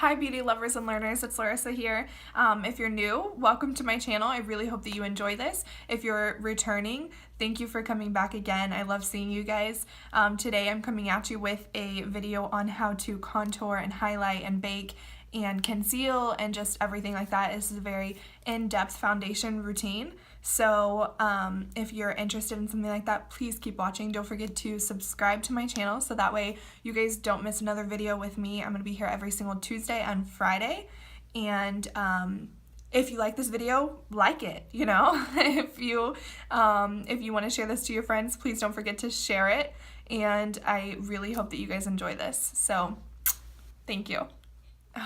Hi beauty lovers and learners, it's Larissa here. If you're new, welcome to my channel. I really hope that you enjoy this. If you're returning, thank you for coming back again. I love seeing you guys. Today I'm coming at you with a video on how to contour and highlight and bake and conceal and just everything like that. This is a very in-depth foundation routine. So if you're interested in something like that, please keep watching. Don't forget to subscribe to my channel so that way you guys don't miss another video with me. I'm going to be here every single Tuesday and Friday. And if you like this video, like it, you know. If you want to share this to your friends, please don't forget to share it. And I really hope that you guys enjoy this. So thank you.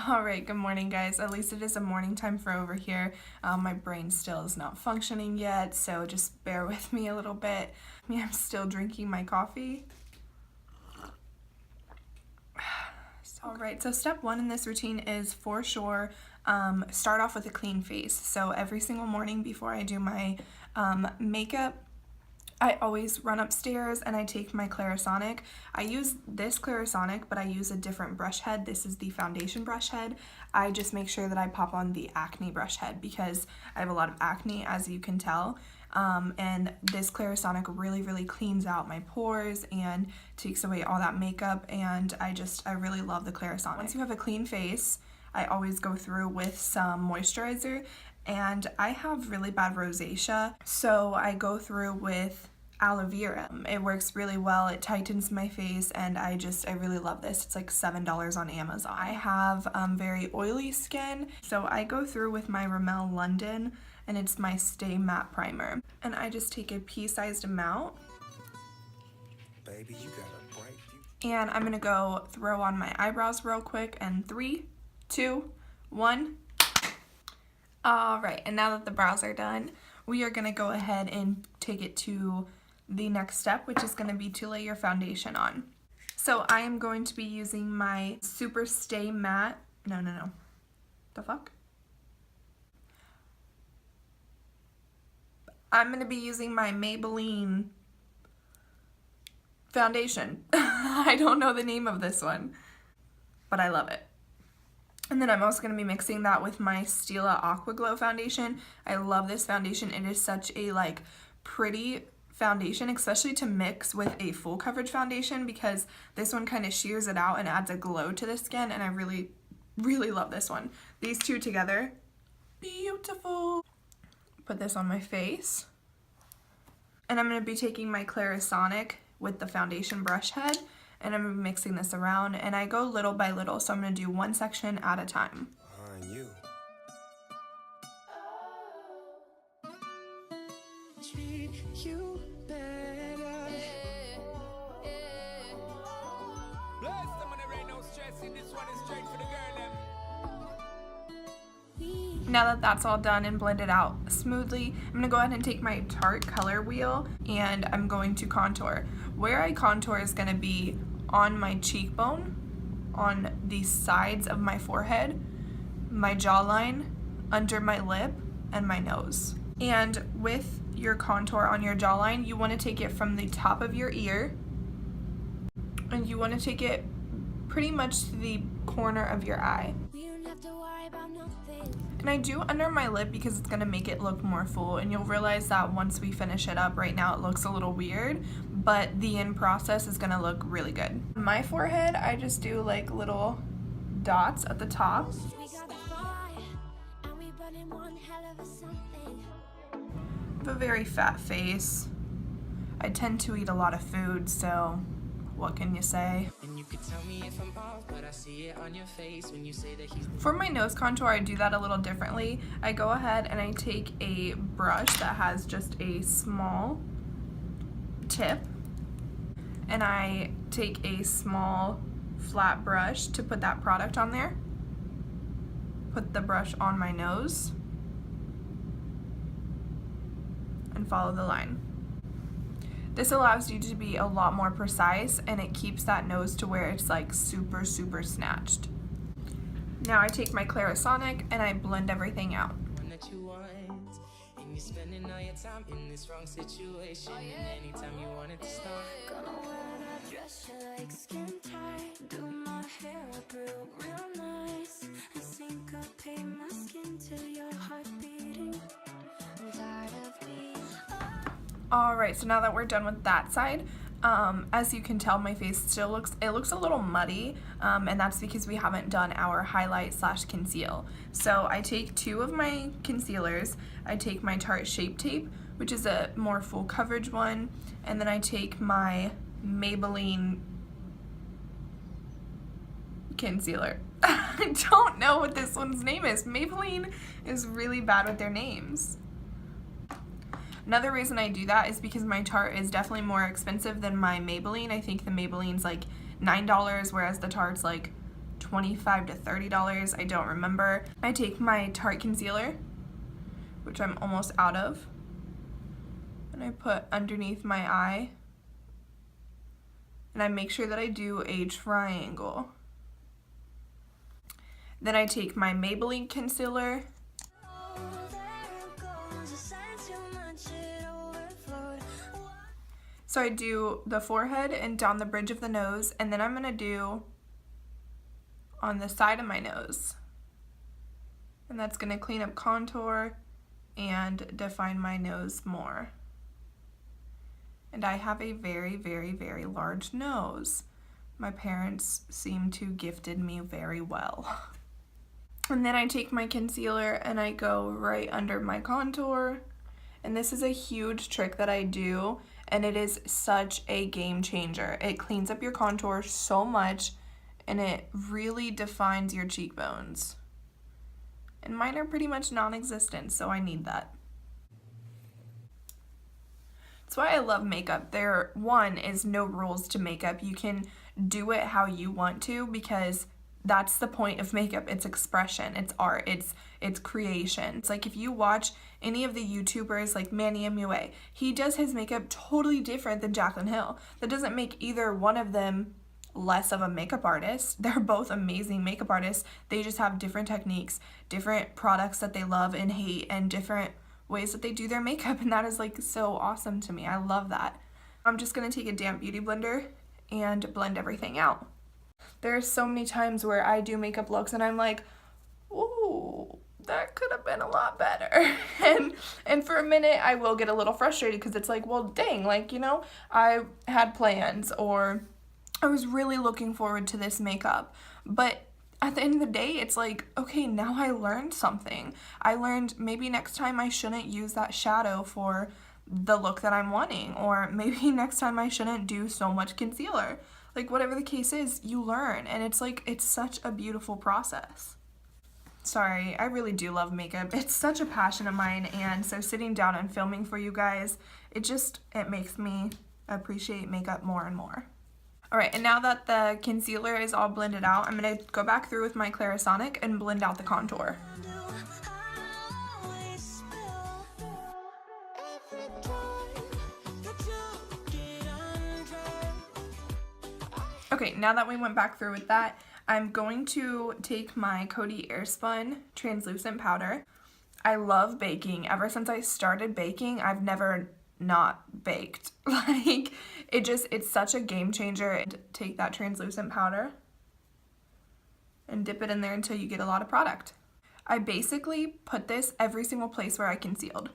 Alright, good morning guys. At least it is a morning time for over here. My brain still is not functioning yet, so just bear with me a little bit. I'm still drinking my coffee. Alright, so step one in this routine is for sure start off with a clean face. So every single morning before I do my makeup, I always run upstairs and I take my Clarisonic. I use this Clarisonic, but I use a different brush head. This is the foundation brush head. I just make sure that I pop on the acne brush head because I have a lot of acne, as you can tell. And this Clarisonic really cleans out my pores and takes away all that makeup, and I really love the Clarisonic. Once you have a clean face, I always go through with some moisturizer, and I have really bad rosacea, so I go through with Aloe Vera. It works really well, it tightens my face, and I really love this. It's like $7 on Amazon. I have very oily skin, so I go through with my Rimmel London, and it's my Stay Matte Primer. And I just take a pea-sized amount. Baby, you got a bright future. And I'm gonna go throw on my eyebrows real quick, and 3, 2, 1. Alright, and now that the brows are done, we are gonna go ahead and take it to the next step, which is gonna be to lay your foundation on. So I am going to be using my Super Stay Matte, no, the fuck? I'm going to be using my Maybelline foundation. I don't know the name of this one, but I love it. And then I'm also going to be mixing that with my Stila Aqua Glow foundation. I love this foundation. It is such a pretty foundation, especially to mix with a full coverage foundation, because this one kind of shears it out and adds a glow to the skin, and I really love this one. These two together, beautiful. Put this on my face, and I'm going to be taking my Clarisonic with the foundation brush head, and I'm going to be mixing this around, and I go little by little, so I'm going to do one section at a time. You. Treat you better. Bless them on the rain, no stressing. This one is straight for the girl them. Now that that's all done and blended out smoothly, I'm going to go ahead and take my Tarte color wheel, and I'm going to contour. Where I contour is going to be on my cheekbone, on the sides of my forehead, my jawline, under my lip, and my nose. And with your contour on your jawline, you want to take it from the top of your ear, and you want to take it pretty much to the corner of your eye. And I do under my lip because it's going to make it look more full, and you'll realize that once we finish it up. Right now it looks a little weird, but the end process is going to look really good. On my forehead, I just do little dots at the top. I have a very fat face. I tend to eat a lot of food, so what can you say? And you could tell me if I'm off, but I see it on your face when you say that he's... For my nose contour, I do that a little differently. I go ahead and I take a brush that has just a small tip, and I take a small flat brush to put that product on there. Put the brush on my nose and follow the line. This allows you to be a lot more precise, and it keeps that nose to where it's super snatched. Now I take my Clarisonic and I blend everything out. Alright, so now that we're done with that side, as you can tell, my face still looks a little muddy, and that's because we haven't done our highlight / conceal. So I take 2 of my concealers, I take my Tarte Shape Tape, which is a more full coverage one, and then I take my Maybelline Concealer. I don't know what this one's name is. Maybelline is really bad with their names. Another reason I do that is because my Tarte is definitely more expensive than my Maybelline. I think the Maybelline's like $9, whereas the Tarte's like $25 to $30. I don't remember. I take my Tarte concealer, which I'm almost out of, and I put underneath my eye, and I make sure that I do a triangle. Then I take my Maybelline concealer, so I do the forehead and down the bridge of the nose, and then I'm going to do on the side of my nose. And that's going to clean up contour and define my nose more. And I have a very, very, very large nose. My parents seem to gifted me very well. And then I take my concealer and I go right under my contour. And this is a huge trick that I do, and it is such a game changer. It cleans up your contour so much, and it really defines your cheekbones. And mine are pretty much non-existent, so I need that. That's why I love makeup. One is no rules to makeup. You can do it how you want to, because that's the point of makeup. It's expression, it's art, it's creation. It's like if you watch any of the YouTubers like Manny MUA, he does his makeup totally different than Jaclyn Hill. That doesn't make either one of them less of a makeup artist. They're both amazing makeup artists. They just have different techniques, different products that they love and hate, and different ways that they do their makeup, and that is like so awesome to me. I love that. I'm just gonna take a damp beauty blender and blend everything out. There are so many times where I do makeup looks and I'm like, ooh, that could have been a lot better. and for a minute I will get a little frustrated because it's like, well, dang, like, you know, I had plans or I was really looking forward to this makeup. But at the end of the day, it's like, okay, now I learned something. I learned maybe next time I shouldn't use that shadow for the look that I'm wanting, or maybe next time I shouldn't do so much concealer. Like, whatever the case is, you learn, and it's like, it's such a beautiful process. Sorry, I really do love makeup. It's such a passion of mine, and so sitting down and filming for you guys, it makes me appreciate makeup more and more. Alright, and now that the concealer is all blended out, I'm going to go back through with my Clarisonic and blend out the contour. Okay, now that we went back through with that, I'm going to take my Coty Airspun translucent powder. I love baking. Ever since I started baking, I've never not baked. Like, it's such a game changer. Take that translucent powder and dip it in there until you get a lot of product. I basically put this every single place where I concealed.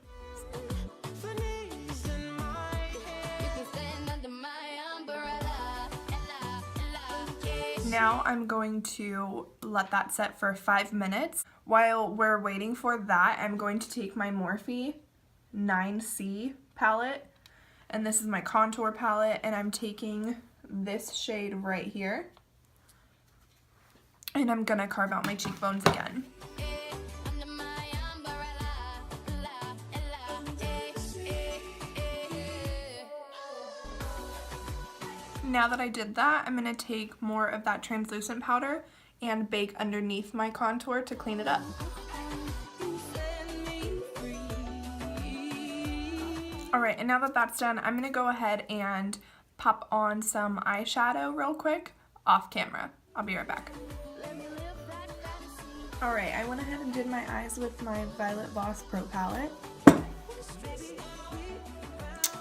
Now I'm going to let that set for 5 minutes. While we're waiting for that, I'm going to take my Morphe 9C palette, and this is my contour palette, and I'm taking this shade right here, and I'm gonna carve out my cheekbones again. Now that I did that, I'm going to take more of that translucent powder and bake underneath my contour to clean it up. Alright, and now that that's done, I'm going to go ahead and pop on some eyeshadow real quick off camera. I'll be right back. Alright, I went ahead and did my eyes with my Violet Voss Pro palette.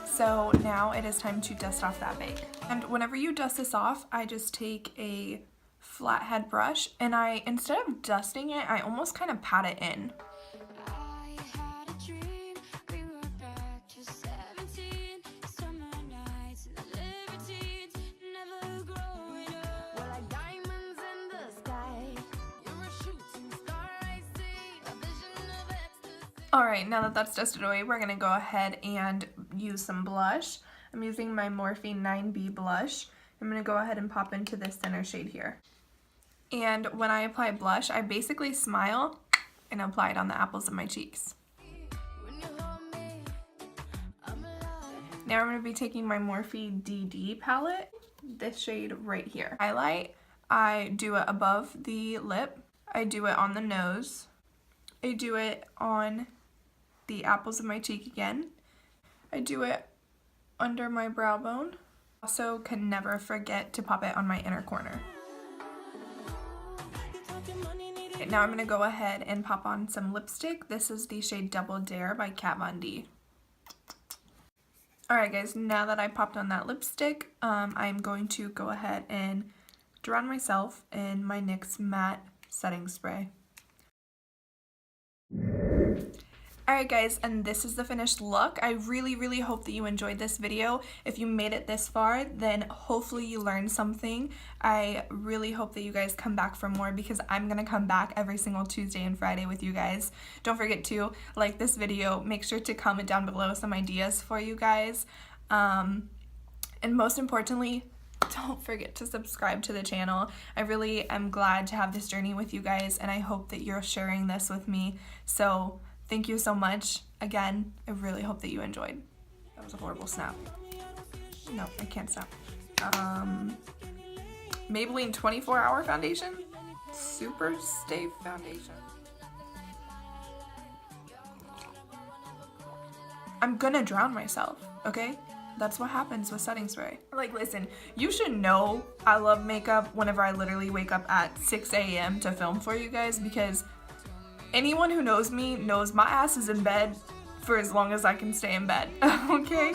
So now it is time to dust off that bake. And whenever you dust this off, I just take a flathead brush and instead of dusting it, I almost kind of pat it in. Alright, now that that's dusted away, we're going to go ahead and use some blush. I'm using my Morphe 9B blush. I'm going to go ahead and pop into this thinner shade here. And when I apply blush, I basically smile and apply it on the apples of my cheeks. Now I'm going to be taking my Morphe DD palette, this shade right here. Highlight, I do it above the lip, I do it on the nose, I do it on the apples of my cheek again, I do it under my brow bone. Also can never forget to pop it on my inner corner. Okay, now I'm going to go ahead and pop on some lipstick. This is the shade Double Dare by Kat Von D. Alright guys, now that I popped on that lipstick, I'm going to go ahead and drown myself in my NYX Matte Setting Spray. Alright guys, and this is the finished look. I really hope that you enjoyed this video. If you made it this far, then hopefully you learned something. I really hope that you guys come back for more, because I'm going to come back every single Tuesday and Friday with you guys. Don't forget to like this video. Make sure to comment down below some ideas for you guys. And most importantly, don't forget to subscribe to the channel. I really am glad to have this journey with you guys, and I hope that you're sharing this with me. So thank you so much. Again, I really hope that you enjoyed. That was a horrible snap. No, I can't snap. Maybelline 24-Hour Foundation? Super Stay Foundation. I'm gonna drown myself, okay? That's what happens with setting spray. Like, listen, you should know I love makeup whenever I literally wake up at 6 a.m. to film for you guys, because anyone who knows me knows my ass is in bed for as long as I can stay in bed, okay?